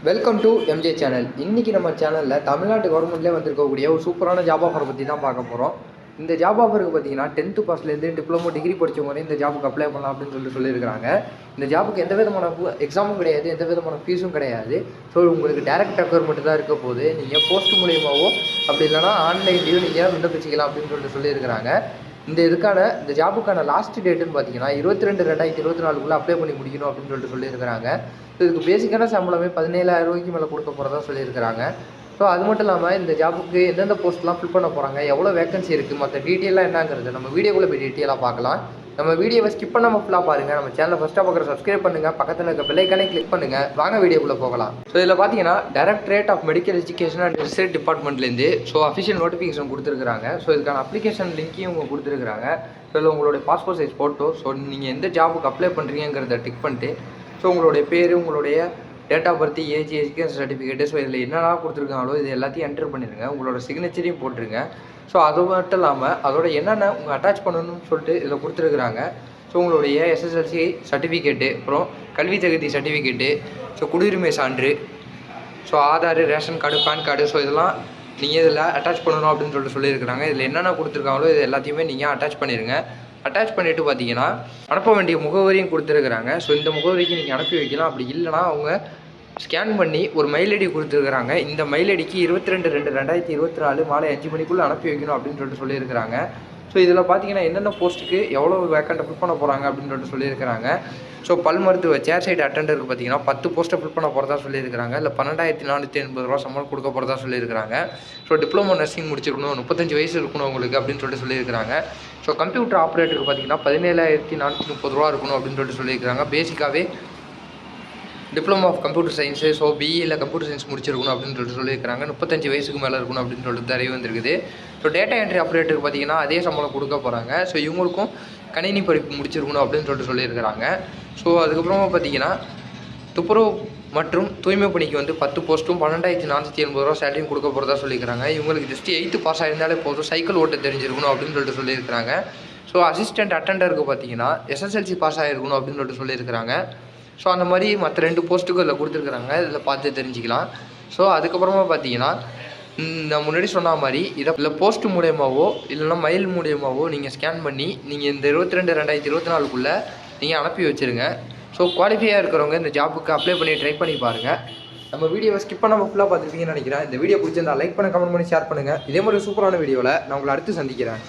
Welcome to MJ channel. இன்றைக்கி நம்ம சேனலில் தமிழ்நாட்டு கவர்மெண்ட்லேயே வந்திருக்கக்கூடிய ஒரு சூப்பரான ஜாப் ஆஃபரை பற்றி தான் பார்க்க போகிறோம். இந்த ஜாப் ஆஃபருக்கு பார்த்தீங்கன்னா 10th பாஸ்லேருந்து டிப்ளமோ டிகிரி படித்தவங்க இந்த ஜாபுக்கு அப்ளை பண்ணலாம் அப்படின்னு சொல்லியிருக்காங்க. இந்த ஜாபுக்கு எந்த விதமான எக்ஸாமும் கிடையாது, எந்த விதமான ஃபீஸும் கிடையாது. ஸோ உங்களுக்கு டேரக்ட் ரெக்யர்மெண்ட் தான் இருக்க போது. நீங்கள் போஸ்ட் மூலியமாகவோ அப்படி இல்லைனா ஆன்லைன்லேயும் நீங்கள் விண்ணப்பிச்சிக்கலாம் அப்படின்னு சொல்லியிருக்கிறாங்க. இந்த ஜாபுக்கான லாஸ்ட் டேட்டுன்னு பார்த்தீங்கன்னா 22/2/2024 அப்ளை பண்ணி முடிக்கணும் அப்படின்னு சொல்லியிருக்கிறாங்க. இதுக்கு பேசிக்கான சம்பளமே 17,000 ரூபாய்க்கு மேலே கொடுக்க போகிறதா சொல்லியிருக்கிறாங்க. ஸோ அது மட்டும் இல்லாமல் இந்த ஜாபுக்கு எந்தெந்த போஸ்ட்லாம் ஃபில் பண்ண போகிறாங்க, எவ்வளோ வேகன்சி இருக்குது, மற்ற டீட்டெயிலாக என்னங்கிறது நம்ம வீடியோக்குள்ளே போய் டீட்டெயிலாக பார்க்கலாம். நம்ம வீடியோவை ஸ்கிப் பண்ணாமல் ஃபுல்லாக பாருங்கள். நம்ம சேனலை ஃபஸ்ட்டாக பார்க்குற சப்ஸ்கிரைப் பண்ணுங்கள், பக்கத்தில் இருக்க பெல் ஐக்கானே கிளிக் பண்ணுங்கள். வாங்க வீடியோக்குள்ளே போகலாம். ஸோ இதில் பார்த்தீங்கன்னா directorate of medical education and research டிபார்ட்மெண்ட்லேருந்து அஃபிஷியல் நோட்டிஃபிகேஷன் கொடுத்துருக்காங்க. ஸோ இதுக்கான அப்ளிகேஷன் லிங்க்கையும் இவங்க கொடுத்துருக்காங்க. ஸோ இதில் உங்களுடைய பாஸ்போர்ட் சைஸ் ஃபோட்டோ, நீங்கள் எந்த ஜாபுக்கு அப்ளை பண்ணுறீங்கிறத டிக் பண்ணிட்டு உங்களுடைய பேர், உங்களுடைய date of birth, age, education certificate, இதில் என்னென்னா கொடுத்துருக்காங்களோ இது எல்லாத்தையும் என்டர் பண்ணிடுங்க. உங்களோட சிக்னேச்சரையும் போட்டுருங்க. அது மட்டும் இல்லாமல் அதோட என்னென்ன உங்கள் அட்டாச் பண்ணணும்னு சொல்லிட்டு இதில் கொடுத்துருக்குறாங்க. உங்களுடைய எஸ்எஸ்எல்சி சர்டிஃபிகேட்டு, அப்புறம் கல்வி தகுதி சர்டிஃபிகேட்டு, குடியுரிமை சான்று, Aadhaar, ration card, PAN card, இதெல்லாம் நீங்கள் இதில் அட்டாச் பண்ணணும் அப்படின்னு சொல்லியிருக்கிறாங்க. இதில் என்னென்ன கொடுத்துருக்காங்களோ இது எல்லாத்தையுமே நீங்கள் அட்டாச் பண்ணிடுங்க. அட்டாச் பண்ணிவிட்டு பார்த்தீங்கன்னா அனுப்ப வேண்டிய முகவரியும் கொடுத்துருக்குறாங்க. இந்த முகவரிக்கு நீங்கள் அனுப்பி வைக்கலாம். அப்படி இல்லைனா அவங்க ஸ்கேன் பண்ணி ஒரு மெயில் ஐடி கொடுத்துருக்குறாங்க. இந்த மெயில் ஐடிக்கு 22/2/2024 மாலை 5 மணிக்குள்ளே அனுப்பி வைக்கணும் அப்படின்னு சொல்லியிருக்கிறாங்க. இதில் பார்த்தீங்கன்னா எந்தெந்த போஸ்ட்டுக்கு எவ்வளோ வேக்கண்ட்டை ஃபில் பண்ண போகிறாங்க அப்படின்னு சொல்லியிருக்கிறாங்க. பல் மருத்துவ சேர் சைடு அட்டெண்டருக்கு பார்த்தீங்கன்னா 10 போஸ்ட்டை ஃபில் பண்ண போகிறதா சொல்லியிருக்கிறாங்க. இல்லை 12,480 ரூபா சம்பளம் கொடுக்க போகிறதா சொல்லியிருக்கிறாங்க. டிப்ளமோ நர்சிங் முடிச்சிருக்கணும், 35 வயசு இருக்கணும் உங்களுக்கு அப்படின்னு சொல்லியிருக்கிறாங்க. கம்ப்யூட்டர் ஆப்ரேட்டருக்கு பார்த்தீங்கன்னா 17,430 ரூபா இருக்கணும் அப்படின்னு சொல்லியிருக்கிறாங்க. பேசிக்காகவே டிப்ளமோ ஆஃப் கம்ப்யூட்டர் சயின்ஸு, பிஇயில் கம்ப்யூட்டர் சயின்ஸ் முடிச்சிருக்கணும் அப்படின்னு சொல்லியிருக்கிறாங்க. 35 வயசுக்கு மேலே இருக்கணும் அப்படின்னு தெரிய வந்திருக்குது. டேட்டா என்ட்ரி ஆப்ரேட்டருக்கு பார்த்தீங்கன்னா அதே சம்பளம் கொடுக்க போகிறாங்க. இவங்களுக்கும் கணினி படிப்பு முடிச்சிருக்கணும் அப்படின்னு சொல்லியிருக்கிறாங்க. அதுக்கப்புறமா பார்த்தீங்கன்னா துப்புரவு மற்றும் தூய்மை பணிக்கு 10 போஸ்ட்டும் 12,480 ரூபா சேலரியும் கொடுக்க போகிறதா சொல்லியிருக்கிறாங்க. இவங்களுக்கு ஜஸ்ட் 8th பாஸ் ஆகிருந்தாலே போதும், சைக்கிள் ஓட்ட தெரிஞ்சிருக்கணும் அப்படின்னு சொல்லியிருக்கிறாங்க. அசிஸ்டன்ட் அட்டெண்டருக்கு பார்த்தீங்கன்னா எஸ்எஸ்எல்சி பாஸ் ஆகிருக்கணும் அப்படின்னு சொல்லியிருக்கிறாங்க. அந்த மாதிரி மற்ற 2 போஸ்ட்டுக்கும் இதில் கொடுத்துருக்குறாங்க. இதில் பார்த்து தெரிஞ்சுக்கலாம். அதுக்கப்புறமா பார்த்தீங்கன்னா நான் முன்னாடி சொன்ன மாதிரி இதில் போஸ்ட் மூலியமாகவோ இல்லைனா மெயில் மூலியமாகவோ நீங்கள் ஸ்கேன் பண்ணி நீங்கள் இந்த 22/2/2024 நீங்கள் அனுப்பி வச்சுருங்க. குவாலிஃபையாக இருக்கிறவங்க இந்த ஜாப்புக்கு அப்ளை பண்ணி ட்ரை பண்ணி பாருங்கள். நம்ம வீடியோவை ஸ்கிப் பண்ணாமல் ஃபுல்லாக பார்த்துருப்பீங்கன்னு நினைக்கிறேன். இந்த வீடியோ பிடிச்சிருந்தா லைக் பண்ண, கமெண்ட் பண்ணி, ஷேர் பண்ணுங்கள். இதே மாதிரி சூப்பரான வீடியோவில் நான் உங்களை அடுத்து சந்திக்கிறேன்.